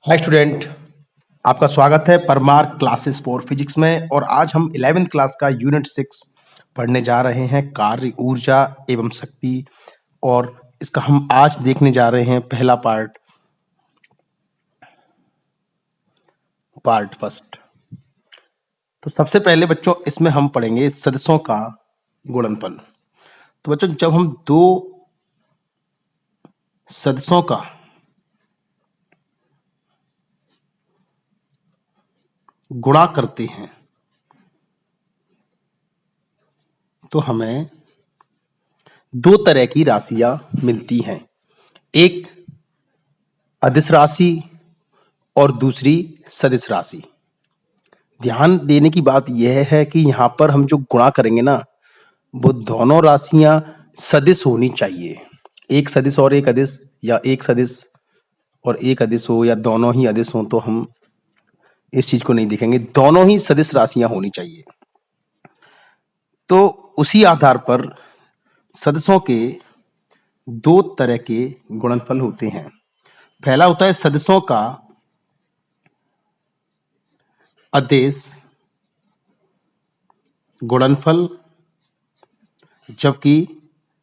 Hi student, आपका स्वागत है परमार क्लासेस फॉर फिजिक्स में। और आज हम 11th क्लास का यूनिट 6 पढ़ने जा रहे हैं, कार्य ऊर्जा एवं शक्ति। और इसका हम आज देखने जा रहे हैं पहला पार्ट फर्स्ट। तो सबसे पहले बच्चों इसमें हम पढ़ेंगे सदिशों का गुणनफल। तो बच्चों जब हम दो सदिशों का गुणा करते हैं तो हमें दो तरह की राशियां मिलती हैं, एक अदिश राशि और दूसरी सदिश राशि। ध्यान देने की बात यह है कि यहाँ पर हम जो गुणा करेंगे ना, वो दोनों राशियां सदिश होनी चाहिए। एक सदिश और एक अदिश, या एक सदिश और एक अदिश हो, या दोनों ही अदिश हो, तो हम इस चीज को नहीं देखेंगे। दोनों ही सदिश राशियां होनी चाहिए। तो उसी आधार पर सदिशों के दो तरह के गुणनफल होते हैं। पहला होता है सदिशों का अदिश गुणनफल, जबकि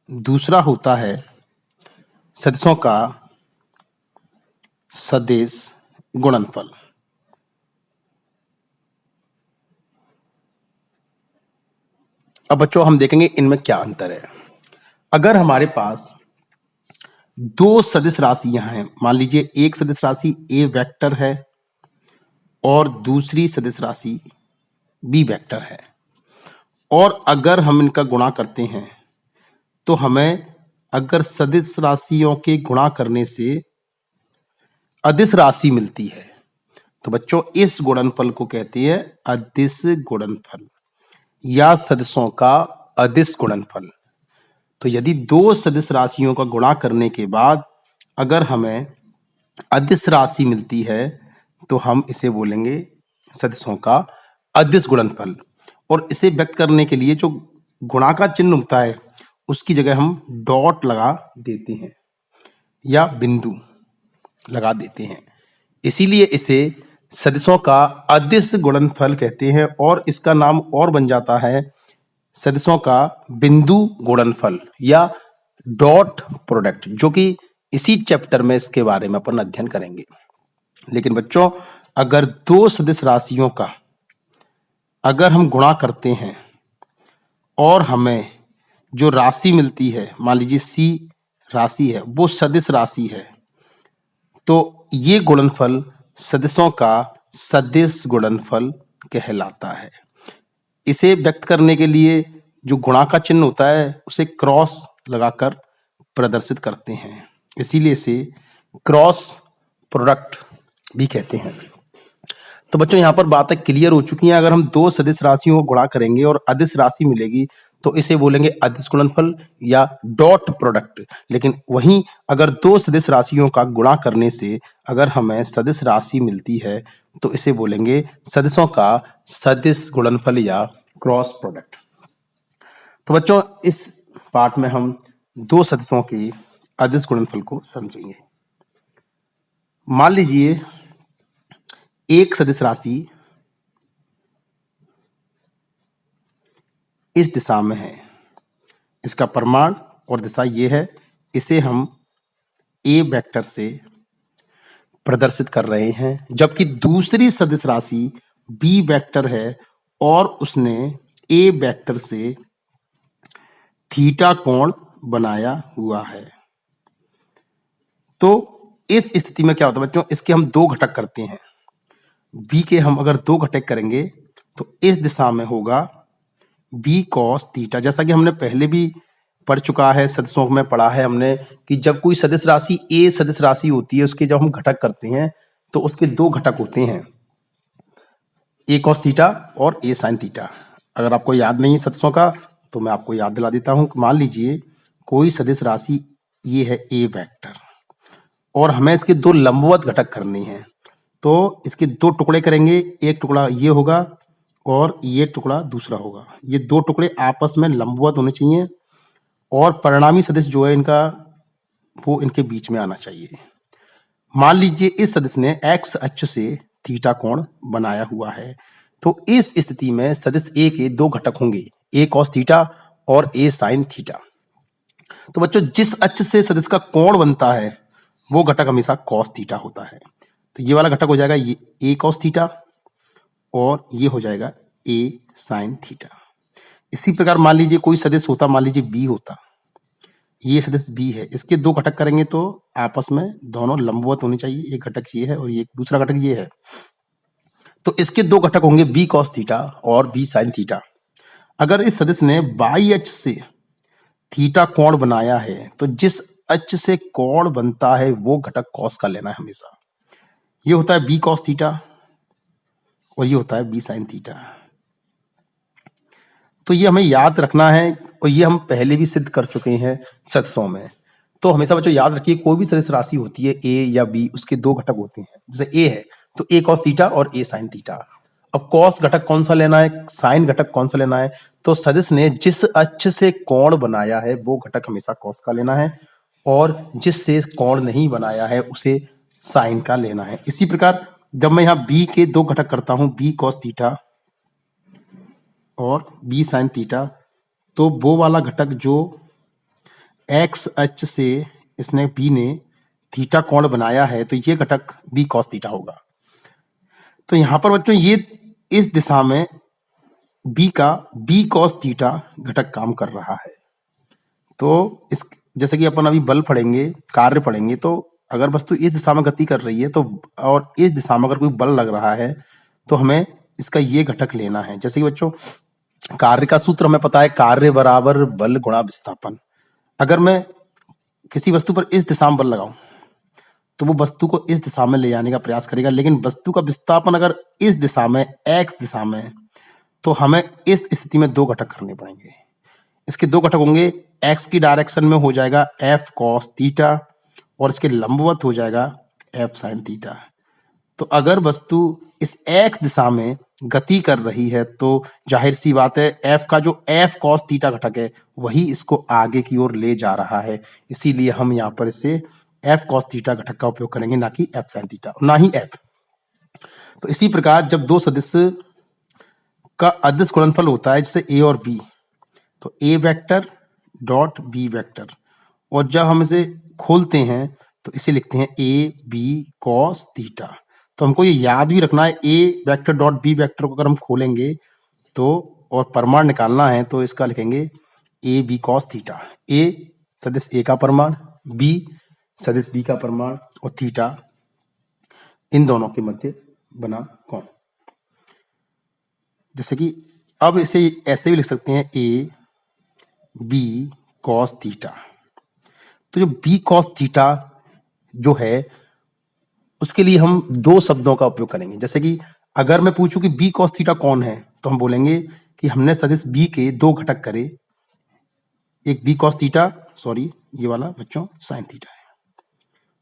दूसरा होता है सदिशों का सदिश गुणनफल। अब बच्चों हम देखेंगे इनमें क्या अंतर है। अगर हमारे पास दो सदिश राशियां हैं, मान लीजिए एक सदिश राशि ए वेक्टर है और दूसरी सदिश राशि बी वेक्टर है, और अगर हम इनका गुणा करते हैं तो हमें अगर सदिश राशियों के गुणा करने से अदिश राशि मिलती है तो बच्चों इस गुणनफल को कहते हैं अदिश गुणनफल या सदिशों का अदिश गुणनफल। तो यदि दो सदिश राशियों का गुणा करने के बाद अगर हमें अदिश राशि मिलती है तो हम इसे बोलेंगे सदिशों का अदिश गुणनफल। और इसे व्यक्त करने के लिए जो गुणा का चिन्ह होता है उसकी जगह हम डॉट लगा देते हैं या बिंदु लगा देते हैं, इसीलिए इसे सदिशों का अदिश गुणनफल कहते हैं। और इसका नाम और बन जाता है सदिशों का बिंदु गुणनफल या डॉट प्रोडक्ट, जो कि इसी चैप्टर में इसके बारे में अपन अध्ययन करेंगे। लेकिन बच्चों अगर दो सदिश राशियों का अगर हम गुणा करते हैं और हमें जो राशि मिलती है, मान लीजिए सी राशि है, वो सदिश राशि है, तो ये गुणनफल सदिशों का सदिश गुणनफल कहलाता है। इसे व्यक्त करने के लिए जो गुणा का चिन्ह होता है उसे क्रॉस लगाकर प्रदर्शित करते हैं, इसीलिए इसे क्रॉस प्रोडक्ट भी कहते हैं। तो बच्चों यहाँ पर बातें क्लियर हो चुकी हैं। अगर हम दो सदिश राशियों को गुणा करेंगे और अदिश राशि मिलेगी तो इसे बोलेंगे अदिश गुणनफल या डॉट प्रोडक्ट। लेकिन वहीं अगर दो सदिश राशियों का गुणा करने से अगर हमें सदिश राशि मिलती है तो इसे बोलेंगे सदिशों का सदिश गुणनफल या क्रॉस प्रोडक्ट। तो बच्चों इस पार्ट में हम दो सदिशों के अदिश गुणनफल को समझेंगे। मान लीजिए एक सदिश राशि इस दिशा में है, इसका परिमाण और दिशा ये है, इसे हम ए वेक्टर से प्रदर्शित कर रहे हैं। जबकि दूसरी सदिश राशि बी वेक्टर है और उसने ए वेक्टर से थीटा कोण बनाया हुआ है। तो इस स्थिति में क्या होता है बच्चों, इसके हम दो घटक करते हैं। बी के हम अगर दो घटक करेंगे तो इस दिशा में होगा बी कॉस थीटा। जैसा कि हमने पहले भी पढ़ चुका है, सदिशों में पढ़ा है हमने कि जब कोई सदिश राशि ए सदिश राशि होती है, उसके जब हम घटक करते हैं तो उसके दो घटक होते हैं, ए कॉस थीटा और ए साइन थीटा। अगर आपको याद नहीं सदिशों का तो मैं आपको याद दिला देता हूं। मान लीजिए कोई सदिश राशि ये है ए वेक्टर और हमें इसके दो लंबवत घटक करने हैं, तो इसके दो टुकड़े करेंगे। एक टुकड़ा ये होगा और ये टुकड़ा दूसरा होगा। ये दो टुकड़े आपस में लंबवत होने चाहिए और परिणामी सदिश जो है इनका वो इनके बीच में आना चाहिए। मान लीजिए इस सदिश ने एक्स अक्ष से थीटा कोण बनाया हुआ है, तो इस स्थिति में सदिश ए के दो घटक होंगे, ए कॉस थीटा और ए साइन थीटा। तो बच्चों जिस अक्ष से सदिश का कोण बनता है वो घटक हमेशा कॉस थीटा होता है। तो ये वाला घटक हो जाएगा ये ए कॉस थीटा और ये हो जाएगा ए साइन थीटा। इसी प्रकार मान लीजिए कोई सदिश होता, मान लीजिए बी होता, ये सदिश बी है, इसके दो घटक करेंगे तो आपस में दोनों लंबवत होनी चाहिए, एक घटक ये है और ये दूसरा घटक ये है। तो इसके दो घटक होंगे बी कॉस थीटा और बी साइन थीटा। अगर इस सदिश ने बाई अक्ष से थीटा कोण बनाया है तो जिस अक्ष से कोण बनता है वो घटक कॉस का लेना है हमेशा। ये होता है बी कॉस थीटा और ये होता है बी साइन थीटा। तो ये हमें याद रखना है और ये हम पहले भी सिद्ध कर चुके हैं सदस्यों में। तो हमेशा बच्चों याद रखिए कोई भी सदिश राशि होती है ए या बी, उसके दो घटक होते हैं। जैसे ए है तो ए कॉस थीटा और ए साइन थीटा। अब कॉस घटक कौन सा लेना है, साइन घटक कौन सा लेना है, तो सदिश ने जिस अक्ष से कोण बनाया है वो घटक हमेशा कॉस का लेना है और जिससे कोण नहीं बनाया है उसे साइन का लेना है। इसी प्रकार जब मैं यहाँ बी के दो घटक करता हूं, बी कॉस थीटा और बी साइन थीटा, तो वो वाला घटक जो एक्स अक्ष से इसने बी ने थीटा कोण बनाया है तो ये घटक बी कॉस थीटा होगा। तो यहां पर बच्चों ये इस दिशा में बी का बी कॉस थीटा घटक काम कर रहा है। तो इस जैसे कि अपन अभी बल पढ़ेंगे, कार्य पढ़ेंगे, तो अगर वस्तु इस दिशा में गति कर रही है तो और इस दिशा में अगर कोई बल लग रहा है तो हमें इसका ये घटक लेना है। जैसे कि बच्चों कार्य का सूत्र हमें पता है, कार्य बराबर बल गुणा विस्थापन। अगर मैं किसी वस्तु पर इस दिशा में बल लगाऊं तो वो वस्तु को इस दिशा में ले जाने का प्रयास करेगा, लेकिन वस्तु का विस्थापन अगर इस दिशा में एक्स दिशा में, तो हमें इस स्थिति में दो घटक करने पड़ेंगे। इसके दो घटक होंगे, एक्स की डायरेक्शन में हो जाएगा एफ कॉस थीटा और इसके लंबवत हो जाएगा एफ साइन थीटा। तो अगर वस्तु इस एक्स दिशा में गति कर रही है तो जाहिर सी बात है एफ का जो एफ कॉस थीटा घटक है वही इसको आगे की ओर ले जा रहा है, इसीलिए हम यहाँ पर इसे एफ कॉस थीटा घटक का उपयोग करेंगे, ना कि एफ साइन थीटा, ना ही एफ। तो इसी प्रकार जब दो सदिश का अदिश गुणनफल होता है जैसे ए और बी, तो A vector dot B vector, और जब हम इसे खोलते हैं तो इसे लिखते हैं ए बी कॉस थीटा। तो हमको ये याद भी रखना है, A vector dot B vector को अगर हम खोलेंगे तो और परिमाण निकालना है तो इसका लिखेंगे ए बी कॉस थीटा। ए सदिश ए का परिमाण, बी सदिश बी का परिमाण और थीटा इन दोनों के मध्य बना कोण। जैसे कि अब इसे ऐसे भी लिख सकते हैं ए बी कॉस थीटा। तो जो बी कॉस थीटा जो है उसके लिए हम दो शब्दों का उपयोग करेंगे। जैसे कि अगर मैं पूछूं कि बी कॉस थीटा कौन है तो हम बोलेंगे कि हमने सदिश बी के दो घटक करे, एक बी कॉस थीटा, सॉरी ये वाला बच्चों साइन थीटा है,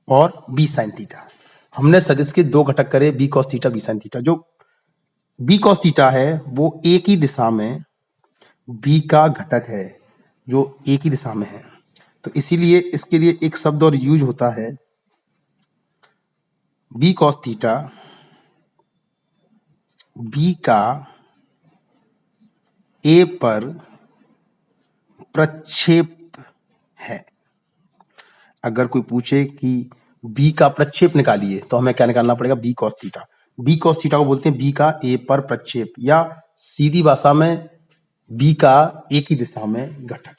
और बी साइन थीटा। हमने सदिश के दो घटक करे B cos theta B sine theta. जो बी कॉस थीटा है वो एक ही दिशा में बी का घटक है जो एक ही दिशा में है, तो इसीलिए इसके लिए एक शब्द और यूज होता है, बी कॉस थीटा बी का ए पर प्रक्षेप है। अगर कोई पूछे कि बी का प्रक्षेप निकालिए तो हमें क्या निकालना पड़ेगा, B cos theta. B cos theta को बोलते हैं बी का ए पर प्रक्षेप, या सीधी भाषा में बी का एक ही दिशा में घटक।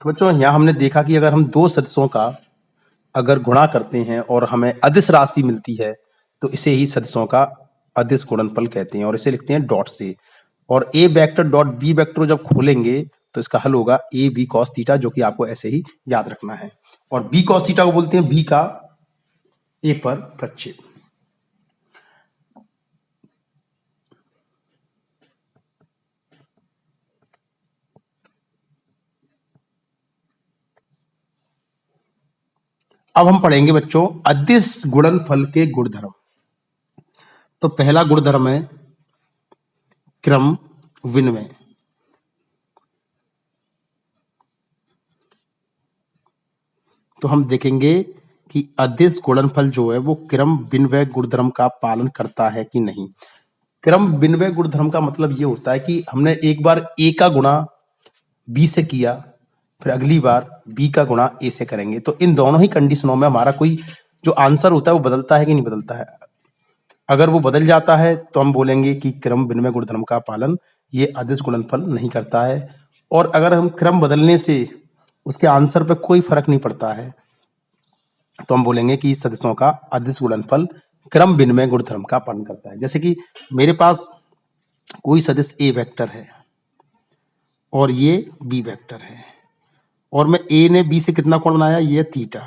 तो बच्चों यहां हमने देखा कि अगर हम दो सदिशों का अगर गुणा करते हैं और हमें अदिश राशि मिलती है तो इसे ही सदिशों का अदिश गुणनफल कहते हैं और इसे लिखते हैं डॉट से। और ए वेक्टर डॉट बी वेक्टर को जब खोलेंगे तो इसका हल होगा ए बी कॉस थीटा, जो कि आपको ऐसे ही याद रखना है। और बी कॉस थीटा को बोलते हैं बी का ए पर प्रक्षेप। अब हम पढ़ेंगे बच्चों अदिश गुणनफल के गुणधर्म। तो पहला गुणधर्म है क्रम विनिमय। तो हम देखेंगे कि अदिश गुणनफल जो है वो क्रम विनिमय गुणधर्म का पालन करता है कि नहीं। क्रम विनिमय गुणधर्म का मतलब ये होता है कि हमने एक बार ए का गुणा बी से किया, फिर अगली बार बी का गुणा ए से करेंगे, तो इन दोनों ही कंडीशनों में हमारा कोई जो आंसर होता है वो बदलता है कि नहीं बदलता है। अगर वो बदल जाता है तो हम बोलेंगे कि क्रम विनिमय गुणधर्म का पालन ये अदिश गुणनफल नहीं करता है। और अगर हम क्रम बदलने से उसके आंसर पे कोई फर्क नहीं पड़ता है तो हम बोलेंगे कि इस सदिशों का अदिश गुणनफल क्रम विनिमय गुणधर्म का पालन करता है। जैसे कि मेरे पास कोई सदिश ए वेक्टर है और ये बी वेक्टर है, और मैं ए ने बी से कितना कोण बनाया, ये थीटा।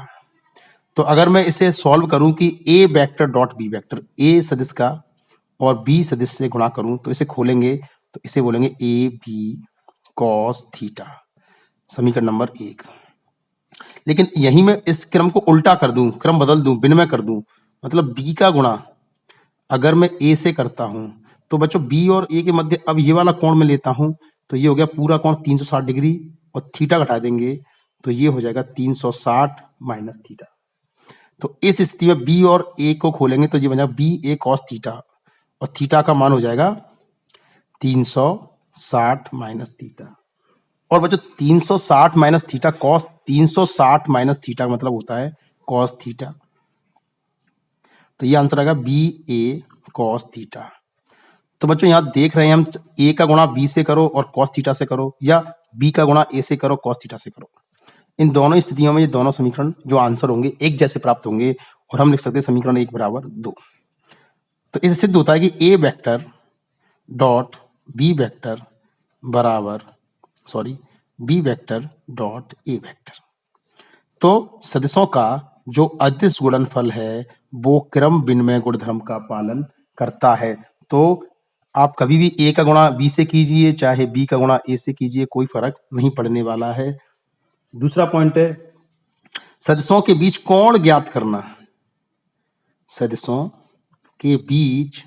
तो अगर मैं इसे सॉल्व करूं कि A vector dot B vector, ए सदिश का और बी सदिश से गुणा करूं, तो इसे खोलेंगे तो इसे बोलेंगे ए बी कॉस थीटा, समीकरण नंबर 1। लेकिन यही मैं इस क्रम को उल्टा कर दूं, क्रम बदल दूं, विनिमय कर दूं, मतलब बी का गुणा अगर मैं ए से करता हूं तो बच्चों बी और ए के मध्य अब ये वाला कोण में लेता हूं, तो ये हो गया पूरा कोण 360 डिग्री, और थीटा घटा देंगे तो ये हो जाएगा 360 माइनस थीटा। तो इस स्थिति में बी और ए को खोलेंगे तो ये बन जाएगा बी ए कॉस थीटा, और थीटा का मान हो जाएगा 360 माइनस थीटा। और बच्चों 360 minus theta cos 360 minus theta का मतलब होता है कॉस थीटा। तो ये आंसर आएगा बी ए कॉस थीटा। तो बच्चों यहां देख रहे हैं हम, ए का गुणा बी से करो और कॉस थीटा से करो, या बी का गुणा ए से करो कॉस थीटा से करो। इन दोनों स्थितियों में ये दोनों समीकरण जो आंसर होंगे एक जैसे प्राप्त होंगे, और हम लिख सकते हैं समीकरण 1 बराबर 2। तो इससे सिद्ध होता है कि A vector dot B vector बराबर B vector dot A vector. तो सदिशों का जो अदिश गुणनफल है वो क्रम विनिमय गुणधर्म का पालन करता है। तो आप कभी भी ए का गुणा बी से कीजिए चाहे बी का गुणा ए से कीजिए, कोई फर्क नहीं पड़ने वाला है। दूसरा पॉइंट है सदिशों के बीच कोण ज्ञात करना। सदिशों के बीच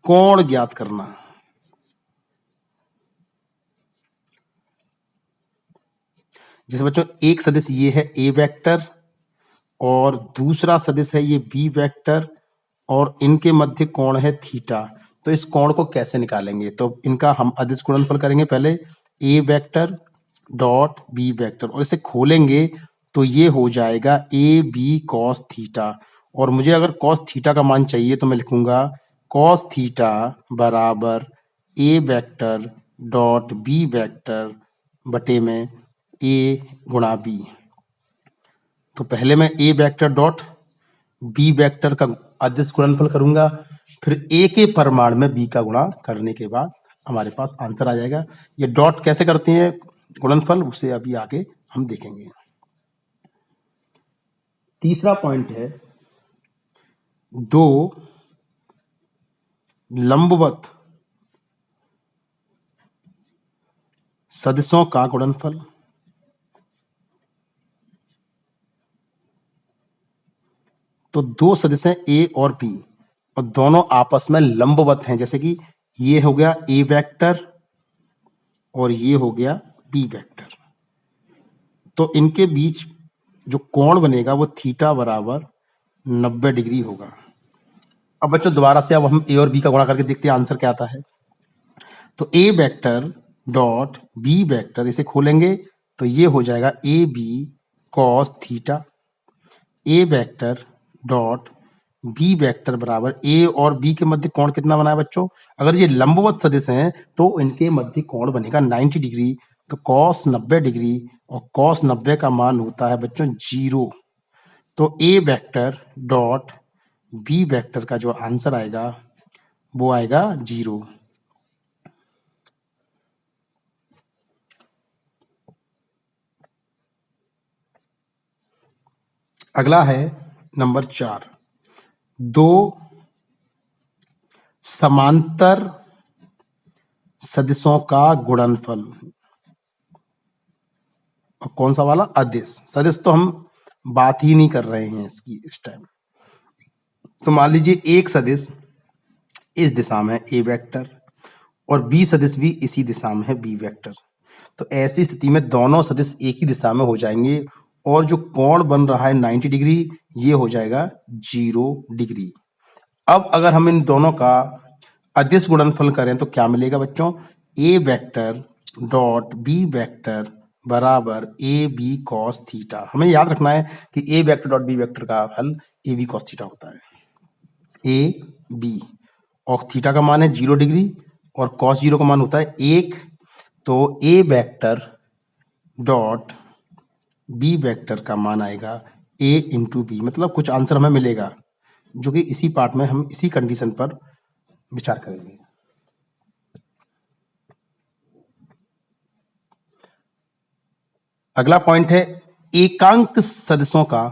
कोण ज्ञात करना। जैसे बच्चों एक सदिश ये है ए वेक्टर और दूसरा सदिश है ये बी वेक्टर, और इनके मध्य कोण है थीटा। तो इस कोण को कैसे निकालेंगे, तो इनका हम अदिश गुणनफल करेंगे। पहले ए वेक्टर डॉट बी वेक्टर, और इसे खोलेंगे तो ये हो जाएगा ए बी कॉस थीटा। और मुझे अगर कॉस थीटा का मान चाहिए तो मैं लिखूंगा कॉस थीटा बराबर ए वेक्टर डॉट बी वेक्टर बटे में ए गुणा बी। तो पहले मैं ए वेक्टर डॉट बी वेक्टर का अदिश गुणनफल करूंगा, फिर ए के परिमाण में बी का गुणा करने के बाद हमारे पास आंसर आ जाएगा। ये डॉट कैसे करते हैं गुणनफल, उसे अभी आगे हम देखेंगे। तीसरा पॉइंट है दो लंबवत सदिशों का गुणनफल। तो दो सदिश हैं ए और बी, और दोनों आपस में लंबवत हैं। जैसे कि ये हो गया ए वेक्टर और ये हो गया बी वेक्टर, तो इनके बीच जो कोण बनेगा वो थीटा बराबर 90 डिग्री होगा। अब बच्चों दोबारा से अब हम ए और बी का गुणा करके देखते हैं आंसर क्या आता है। तो A vector dot B vector, इसे खोलेंगे तो ये हो जाएगा A B cos theta. A vector dot B vector बराबर ए और बी के मध्य कोण कितना बना है बच्चों, अगर ये लंबवत सदिश हैं तो इनके मध्य कोण बनेगा 90 डिग्री। तो कॉस 90 डिग्री, और कॉस 90 का मान होता है बच्चों 0। तो A vector dot B vector का जो आंसर आएगा वो आएगा 0। अगला है नंबर 4, दो समांतर सदिशों का गुणनफल। और कौन सा वाला, अदिश। सदिश तो हम बात ही नहीं कर रहे हैं इसकी इस टाइम। तो मान लीजिए एक सदिश इस दिशा में ए वेक्टर और बी सदिश भी इसी दिशा में है बी वेक्टर। तो ऐसी स्थिति में दोनों सदिश एक ही दिशा में हो जाएंगे और जो कोण बन रहा है 90 डिग्री, ये हो जाएगा 0 डिग्री। अब अगर हम इन दोनों का अदिश गुणनफल करें तो क्या मिलेगा बच्चों? ए वेक्टर डॉट बी वेक्टर बराबर ए बी कॉस थीटा। हमें याद रखना है कि A vector dot B vector का हल ए बी कॉस थीटा होता है। ए बी और थीटा का मान है 0 डिग्री और कॉस 0 का मान होता है 1। तो A vector dot B vector का मान आएगा ए इंटू बी, मतलब कुछ आंसर हमें मिलेगा, जो कि इसी पार्ट में हम इसी कंडीशन पर विचार करेंगे। अगला पॉइंट है एकांक सदिशों का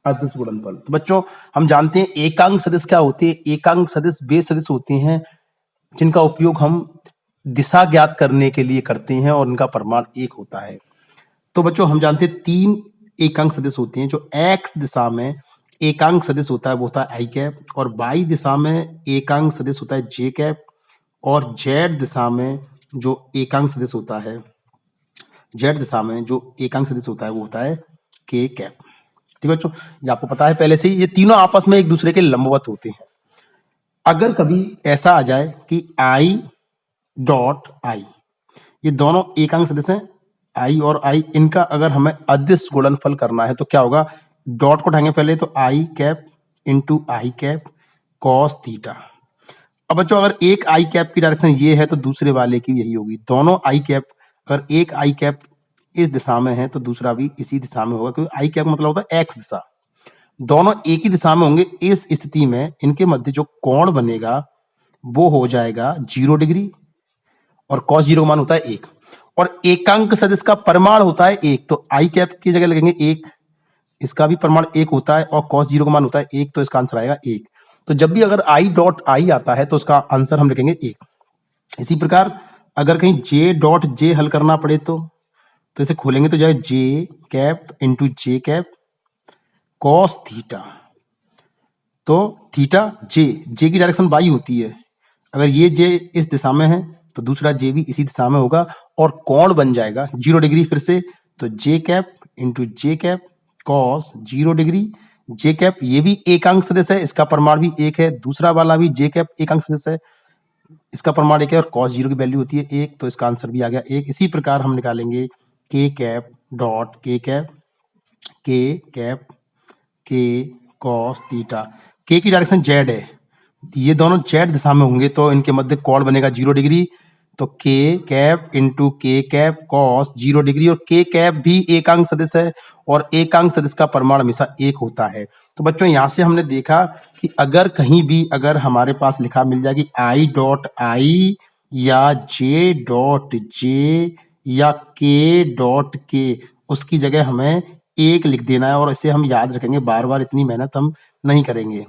अदिश गुणनफल। तो बच्चों हम जानते हैं एकांक सदिश क्या होते हैं। एकांक सदिश वे सदिश होते हैं जिनका उपयोग हम दिशा ज्ञात करने के लिए करते हैं और उनका परिमाण 1 होता है। तो बच्चों हम जानते हैं 3 एकांक सदिश होते हैं। जो एक्स दिशा में एकांक सदिश होता है वो होता है आई कैप, और वाई दिशा में एकांक सदिश होता है जे कैप, और जेड दिशा में जो एकांक सदिश होता है वो होता है के कैप। ठीक है बच्चों, ये आपको पता है पहले से ही। ये तीनों आपस में एक दूसरे के लंबवत होते हैं। अगर कभी ऐसा आ जाए कि आई डॉट आई, ये दोनों एकांक सदिश हैं, आई और आई, इनका अगर हमें अदिश गुणनफल करना है तो क्या होगा? डॉट को उठाएंगे पहले, तो आई कैप इंटू आई कैप कॉस थीटा। अब बच्चों अगर एक आई कैप की डायरेक्शन ये है तो दूसरे वाले की यही होगी। दोनों आई कैप, अगर एक आई कैप इस दिशा में है तो दूसरा भी इसी दिशा में होगा, क्योंकि आई कैप मतलब होता है एक्स दिशा। दोनों एक ही दिशा में होंगे। इस स्थिति में इनके मध्य जो कोण बनेगा वो हो जाएगा 0 डिग्री, और कॉस 0 का मान होता है 1, और एकांक सदिश का परिमाण होता है 1। तो आई कैप की जगह लगेंगे 1, इसका भी परिमाण 1 होता है, और कॉस 0 का मान होता है 1, तो इसका आंसर आएगा 1। तो जब भी अगर आई डॉट आई आता है तो उसका आंसर हम लिखेंगे 1। इसी प्रकार अगर कहीं जे डॉट जे हल करना पड़े तो इसे खोलेंगे तो जाए जे कैप इंटू जे कैप कॉस थीटा। तो थीटा जे की डायरेक्शन वाई होती है। अगर ये जे इस दिशा में है तो दूसरा जे भी इसी दिशा में होगा, और कोण बन जाएगा 0 डिग्री फिर से। तो जे कैप इंटू जे कैप कॉस 0 डिग्री। जे कैप ये भी एकांक सदिश है, इसका परिमाण भी 1 है। दूसरा वाला भी जे कैप एकांक सदिश है, इसका परिमाण 1 है, और कॉस 0 की वैल्यू होती है 1, तो इसका आंसर भी आ गया 1। इसी प्रकार हम निकालेंगे के कैप डॉट के कैप के कॉस थीटा। के की डायरेक्शन जेड है, ये दोनों जेड दिशा में होंगे तो इनके मध्य कोण बनेगा 0 डिग्री। तो के कैप इंटू के कैप कॉस 0 डिग्री, और के कैप भी एकांक सदिश है, और एकांक सदिश का परिमाण हमेशा 1 होता है। तो बच्चों यहां से हमने देखा कि अगर कहीं भी अगर हमारे पास लिखा मिल जाए कि आई डॉट आई या जे डॉट जे या के डॉट के, उसकी जगह हमें 1 लिख देना है, और इसे हम याद रखेंगे। बार बार इतनी मेहनत हम नहीं करेंगे।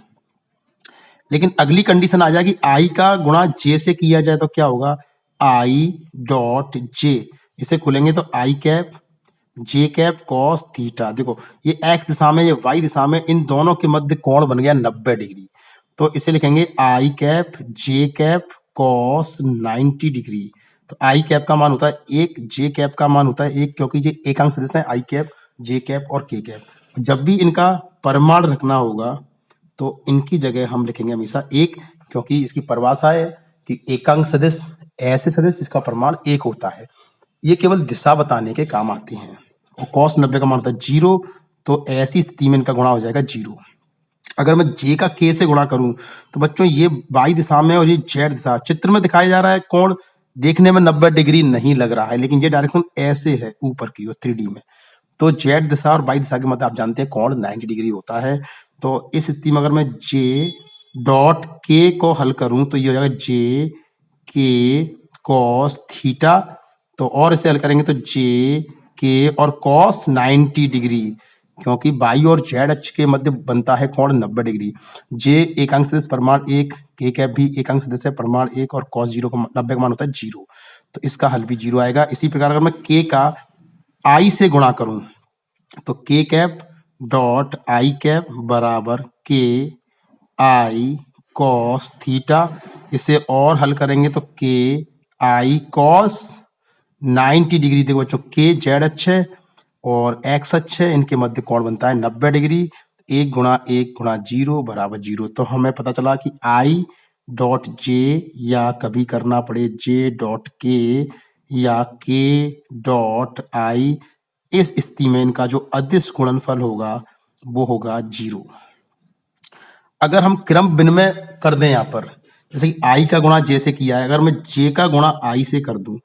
लेकिन अगली कंडीशन आ जाएगी आई का गुणा जे से किया जाए तो क्या होगा? आई डॉट जे, इसे खोलेंगे तो आई कैप जे कैप कॉस थीटा। देखो ये एक्स दिशा में, ये वाई दिशा में, इन दोनों के मध्य कोण बन गया 90 डिग्री। तो इसे लिखेंगे आई कैप जे कैप कॉस 90 डिग्री। तो आई कैप का मान होता है 1, जे कैप का मान होता है 1, क्योंकि ये एकांक सदिश है आई कैप, जे कैप और के कैप। जब भी इनका परिमाण रखना होगा तो इनकी जगह हम लिखेंगे हमेशा 1, क्योंकि इसकी परिभाषा है कि एकांक सदिश ऐसे सदिश जिसका परिमाण 1 होता है। ये केवल दिशा बताने के काम आते हैं। और cos 90 का मान होता है 0, तो ऐसी स्थिति में इनका गुणा हो जाएगा 0। अगर मैं j का k से गुणा करूं तो बच्चों ये y दिशा में और ये z दिशा, चित्र में दिखाया जा रहा है कोण देखने में 90 डिग्री नहीं लग रहा है, लेकिन ये डायरेक्शन ऐसे है ऊपर की ओर 3D में। तो z दिशा और y दिशा के मध्य आप जानते हैं कोण 90 डिग्री होता है। तो इस स्थिति में अगर मैं j डॉट k को हल करूं तो ये हो जाएगा j k cos थीटा। तो और इसे हल करेंगे तो j k और cos 90 डिग्री, क्योंकि y और z अक्ष के मध्य बनता है कोण 90 डिग्री। j एकांक सदिश परिमाण 1, k कैप भी एकांक सदिश है परिमाण 1, और cos 0 का 90 का मान होता है 0, तो इसका हल भी 0 आएगा। इसी प्रकार अगर मैं k का i से गुणा करूं तो k cap dot I cap बराबर के आई कॉस थीटा। इसे और हल करेंगे तो के आई कॉस 90 डिग्री। देखो बच्चों के जेड अक्ष है और एक्स अक्ष है, इनके मध्य कोण बनता है 90 डिग्री। 1 गुणा 1 गुणा 0 बराबर 0। तो हमें पता चला कि आई डॉट जे या कभी करना पड़े जे डॉट के या के डॉट आई, इस स्थिति में इनका जो अदिश गुणनफल होगा वो होगा 0। अगर हम क्रम विनिमय कर दें यहाँ पर, जैसे कि आई का गुणा जे से किया है, अगर मैं जे का गुणा आई से कर दूं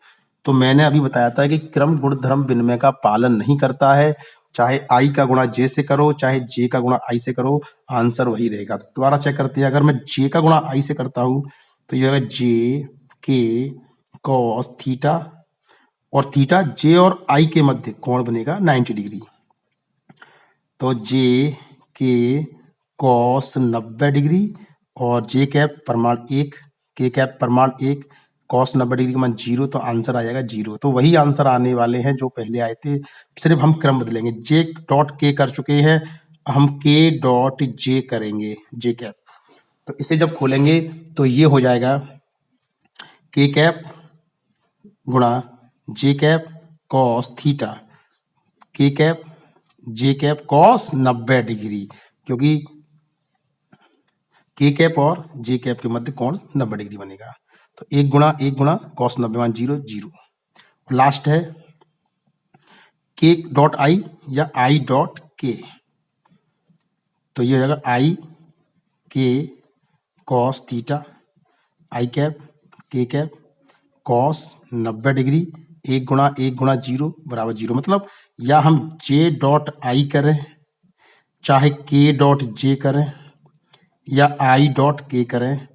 तो मैंने अभी बताया था कि क्रम गुणधर्म विनिमय का पालन नहीं करता है। चाहे आई का गुणा जे से करो चाहे जे का गुणा आई से करो, आंसर वही रहेगा। तो दोबारा चेक करते हैं, अगर मैं जे का गुणा आई से करता हूं तो यह होगा जे के कॉस थीटा, और थीटा जे और आई के मध्य कोण बनेगा 90 डिग्री। तो जे के कॉस 90 डिग्री और जे कैप परिमाण 1, के कैप परिमाण 1, कॉस 90 डिग्री का मान 0, तो आंसर आ जाएगा 0। तो वही आंसर आने वाले हैं जो पहले आए थे, सिर्फ हम क्रम बदलेंगे। जे डॉट के कर चुके हैं, हम के डॉट जे करेंगे, जे कैप। तो इसे जब खोलेंगे तो ये हो जाएगा के कैप गुणा जे कैप कॉस थीटा, के कैप जे कैप कॉस 90 डिग्री, क्योंकि के कैप और जे कैप के मध्य कोण 90 डिग्री बनेगा। तो 1 गुणा कॉस 90 मान 0 0। लास्ट है के डॉट आई या आई डॉट के, तो ये हो जाएगा आई के कॉस थीटा, आई कैप के कैप कॉस 90 डिग्री, 1 गुणा 0 बराबर 0। मतलब या हम जे डॉट आई करें चाहे के डॉट जे करें या आई डॉट के करें,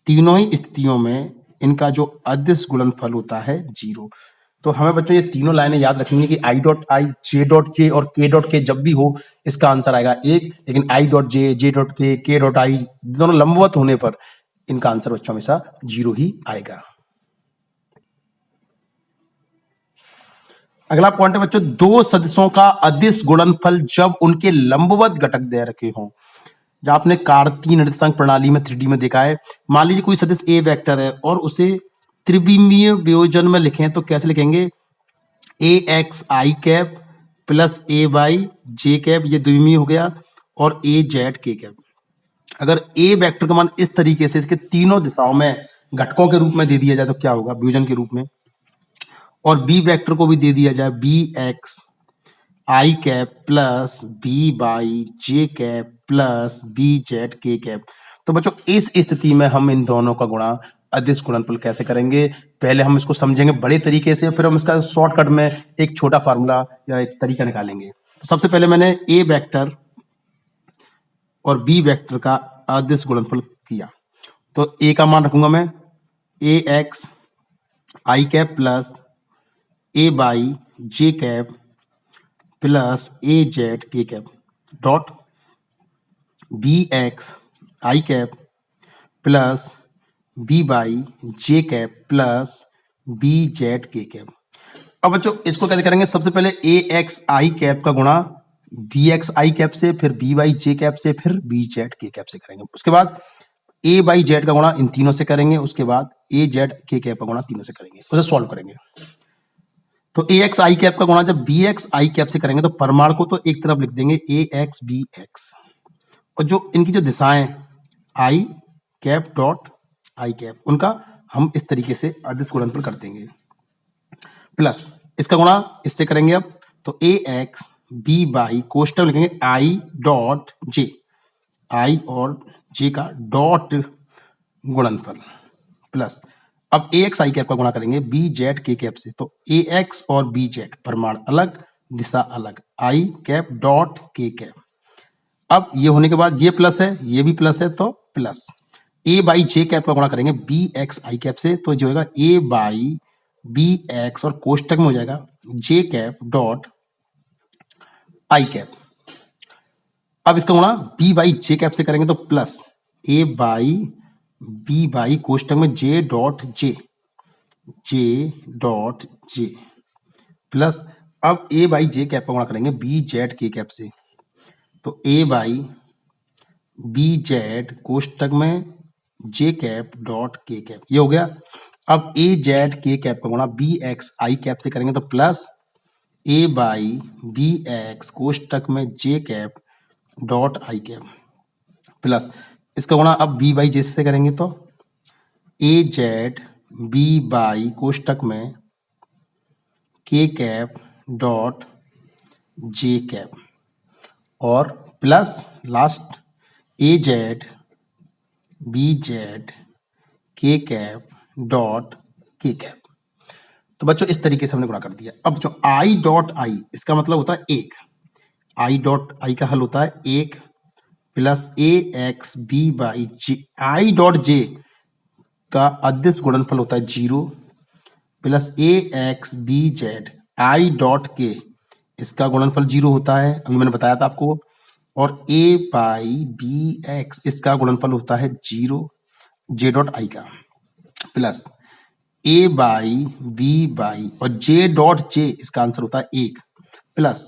तीनों ही स्थितियों में इनका जो अदिश गुणनफल होता है 0। तो हमें बच्चों ये तीनों लाइनें याद रखनी है कि आई डॉट आई, जे डॉट जे और के डॉट के जब भी हो इसका आंसर आएगा 1, लेकिन आई डॉट जे, जे डॉट के डॉट आई दोनों लंबवत होने पर इनका आंसर बच्चों हमेशा 0 ही आएगा। अगला पॉइंट है बच्चों, दो सदिशों का अदिश गुणनफल जब उनके लंबवत घटक दे रखे हों। जब आपने कार्तीय निर्देशांक प्रणाली में 3D में देखा है, मान लीजिए कोई सदिश ए वेक्टर है और उसे त्रिविमीय वियोजन में लिखें तो कैसे लिखेंगे? A X I cap plus A Y J cap, ये द्विमीय हो गया, और ए जेड के कैप। अगर ए वेक्टर का मान इस तरीके से इसके तीनों दिशाओं में घटकों के रूप में दे दिया जाए तो क्या होगा? वियोजन के रूप में। और बी वेक्टर को भी दे दिया जाए B X I cap plus B Y J cap plus B Z K cap. तो बच्चों इस स्थिति में हम इन दोनों का गुणा अदिश गुणनफल कैसे करेंगे? पहले हम इसको समझेंगे बड़े तरीके से, फिर हम इसका शॉर्टकट में एक छोटा फार्मूला या एक तरीका निकालेंगे। तो सबसे पहले मैंने ए वेक्टर और बी वेक्टर का अदिश गुणनफल किया, तो ए का मान रखूंगा मैं A X I cap plus A Y J cap plus A Z K cap dot B X I cap plus B Y J cap plus B Z K cap. अब बच्चों इसको कैसे करेंगे? सबसे पहले ए एक्स आई कैप का गुणा B X I cap से, फिर बी बाई जे कैप से, फिर बी जेड के कैप से करेंगे। उसके बाद ए बाई जेड का गुणा इन तीनों से करेंगे, उसके बाद ए जेड के कैप का गुणा तीनों से करेंगे, उसे सॉल्व करेंगे। तो ए एक्स आई कैप का गुणा जब बी एक्स आई कैप से करेंगे तो परमाणु को तो एक तरफ लिख देंगे ए एक्स बी एक्स, और जो इनकी जो दिशाएं आई कैप डॉट आई कैप, उनका हम इस तरीके से अदिश गुणनफल कर देंगे। प्लस इसका गुणा इससे करेंगे अब, तो ए एक्स बी बाई कोष्टक लिखेंगे आई डॉट जे, आई और जे का डॉट गुणनफल, प्लस अब ए एक्स आई कैप का गुणा करेंगे बी जेड के कैप से, तो ए एक्स और बी जेड परिमाण अलग दिशा अलग, आई कैप डॉट के कैप। अब ये होने के बाद ये प्लस है ये भी प्लस है, तो plus A Y J cap का गुणा करेंगे बी एक्स आई कैप से, तो जो होगा ए बाई बी एक्स और कोष्टक में हो जाएगा जे कैप डॉट आई कैप। अब इसका गुणा बी बाई जे कैप से करेंगे तो plus A Y B Y कोष्टक में J dot J, J dot J plus अब ए बाई जे कैप का गुणा करेंगे बी जेड के कैप से, तो ए बाई बी जेड कोष्टक में J cap dot K cap, ये हो गया। अब ए जेड के कैप का गुणा बी एक्स आई कैप से करेंगे तो plus A Y B X कोष्टक में J cap dot I cap plus इसका गुणा अब बी बाई जे से करेंगे तो ए जेड बी बाई कोष्टक में K cap dot J cap और plus last A Z B Z K cap dot K cap. तो बच्चों इस तरीके से हमने गुणा कर दिया। अब जो आई डॉट आई इसका मतलब होता है एक, आई डॉट आई का हल होता है एक plus A X B Y J, I dot J का अदिश गुणनफल होता है 0 plus A X B Z I dot K इसका गुणनफल 0 होता है, अभी मैंने बताया था आपको, और ए बाई बी एक्स इसका गुणनफल होता है 0 जे डॉट आई का plus A Y B Y और जे डॉट जे इसका आंसर होता है 1 plus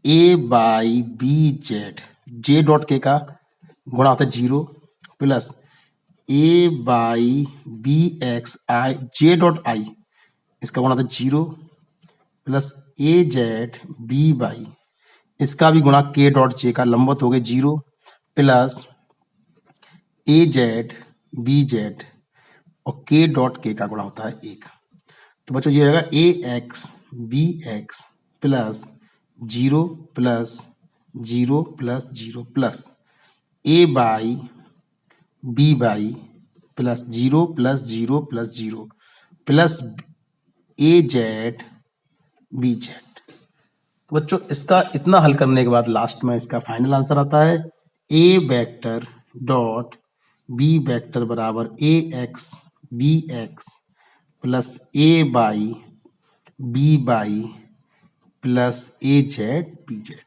A Y B Z J dot K का गुणा होता है 0 plus A Y B X I J dot I इसका गुणा होता है 0 plus A Z B Y इसका भी गुणा के डॉट जे का लंबवत हो गए 0 plus A Z B Z और के डॉट के का गुणा होता है 1। तो बच्चों ये होगा A X B X plus 0 plus 0 plus 0 plus A Y B Y plus 0 plus 0 plus 0 plus A Z B Z. तो बच्चों इसका इतना हल करने के बाद लास्ट में इसका फाइनल आंसर आता है A vector dot B vector बराबर A X B X plus A Y B Y plus A Z B Z.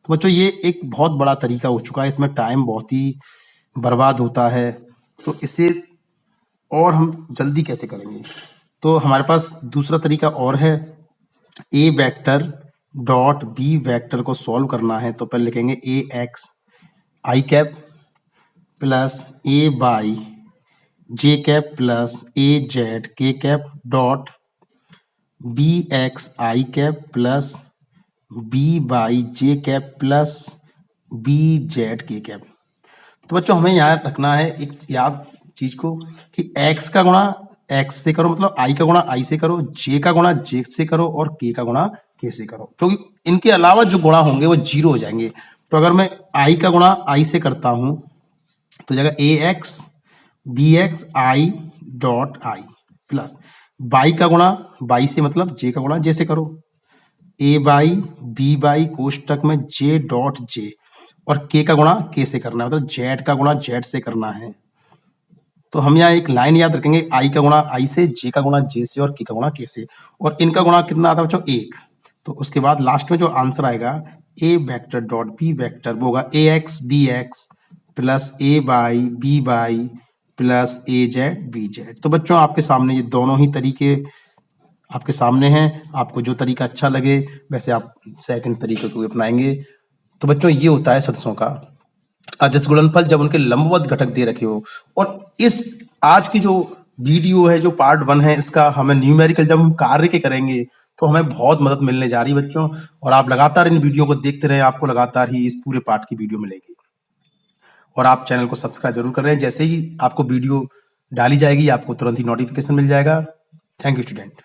तो बच्चों ये एक बहुत बड़ा तरीका हो चुका है, इसमें टाइम बहुत ही बर्बाद होता है, तो इसे और हम जल्दी कैसे करेंगे। तो हमारे पास दूसरा तरीका और है, A vector dot B vector को सॉल्व करना है तो पहले लिखेंगे A X I cap plus A Y J cap plus A Z K cap dot B X I cap plus B Y J cap plus B Z K cap. तो बच्चों हमें यहाँ रखना है एक याद चीज को कि x का गुणा x से करो, मतलब i का गुणा i से करो, j का गुणा j से करो और k का गुणा k से करो, क्योंकि इनके अलावा जो गुणा होंगे वो 0 हो जाएंगे। तो अगर मैं i का गुणा i से करता हूं तो जगह A X B X I dot I plus Y का गुणा बाई से मतलब j का गुणा j से करो, ए बाई बी बाई कोष्टक में j डॉट j और k का गुणा k से करना है, मतलब z का गुणा z से करना है। तो हम यहाँ एक लाइन याद रखेंगे, i का गुणा i से, j का गुणा j से और k का गुणा k से, और इनका गुणा कितना आता है बच्चों 1। तो उसके बाद लास्ट में जो आंसर आएगा a vector dot b vector वो होगा A X B X plus A Y B Y plus A Z B Z. तो बच्चों आपके सामने ये दोनों ही तरीके आपके सामने हैं, आपको जो तरीका अच्छा लगे वैसे आप सेकंड तरीके को अपनाएंगे। तो बच्चों ये होता है सदस्यों का अदिश गुणनफल जब उनके लंबवत घटक दे रखे हो। और इस आज की जो वीडियो है, जो पार्ट 1 है, इसका हमें न्यूमेरिकल जब हम कार्य के करेंगे तो हमें बहुत मदद मिलने जा रही है बच्चों, और आप लगातार इन वीडियो को देखते रहे, आपको लगातार ही इस पूरे पार्ट की वीडियो मिलेगी। और आप चैनल को सब्सक्राइब जरूर कर रहे हैं, जैसे ही आपको वीडियो डाली जाएगी आपको तुरंत ही नोटिफिकेशन मिल जाएगा। Thank you student.